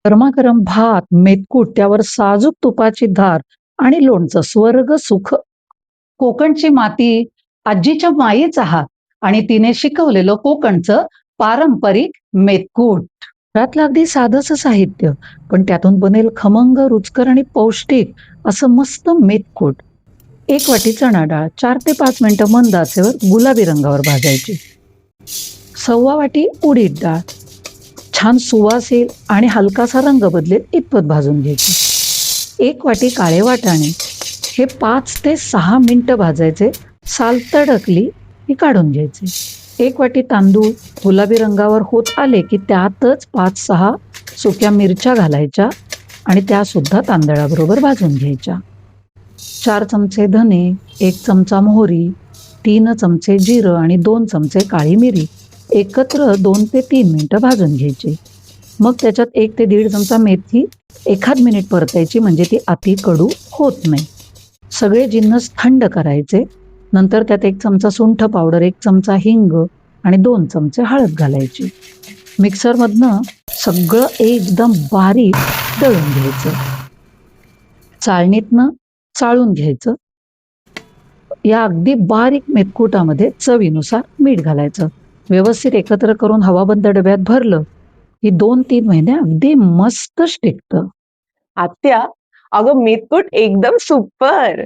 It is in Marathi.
गरमागरम भात, मेथकूट, त्यावर साजूक तुपाची धार आणि लोणचं. स्वर्ग सुख. कोकणची माती आजीच्या मायेचा हात आणि तिने शिकवलेलं कोकणचं पारंपरिक मेथकूट. घरातलं अगदी साधंसं साहित्य, पण त्यातून बनेल खमंग, रुचकर आणि पौष्टिक असं मस्त मेथकूट. 1 वाटी चणा डाळ 4 ते 5 मिनिटं मंद आचेवर गुलाबी रंगावर भाजायची. 1/2 वाटी उडीद डाळ छान सुवास येईल आणि हलकासा रंग बदलेल इतपत भाजून घ्यायची. 1 वाटी काळे वाटाणे हे 5 ते 6 मिनिटं भाजायचे. साल तडकली की काढून घ्यायचे. 1 वाटी तांदूळ गुलाबी रंगावर होत आले की त्यातच 5-6 सुक्या मिरच्या घालायच्या आणि त्या सुद्धा तांदळाबरोबर भाजून घ्यायच्या. 4 चमचे धने, 1 चमचा मोहरी, 3 चमचे जिरं आणि 2 चमचे काळी मिरी एकत्र 2 ते 3 मिनिटं भाजून घ्यायची. मग त्याच्यात 1 ते 1.5 चमचा मेथी एखाद मिनिट परतायची, म्हणजे ती अति कडू होत नाही. सगळे जिन्नस थंड करायचे. नंतर त्यात 1 चमचा सुंठ पावडर, 1 चमचा हिंग आणि 2 चमचे हळद घालायची. मिक्सरमधनं सगळं एकदम बारीक दळून घ्यायचं. चाळणीतनं चाळून घ्यायचं. या अगदी बारीक मेथकुटामध्ये चवीनुसार मीठ घालायचं. व्यवस्थित एकत्र करून हवाबंद डब्यात भरलं की 2-3 महिने अगदी मस्त टिकतं. आत्या, अगं मेथकूट एकदम सुपर.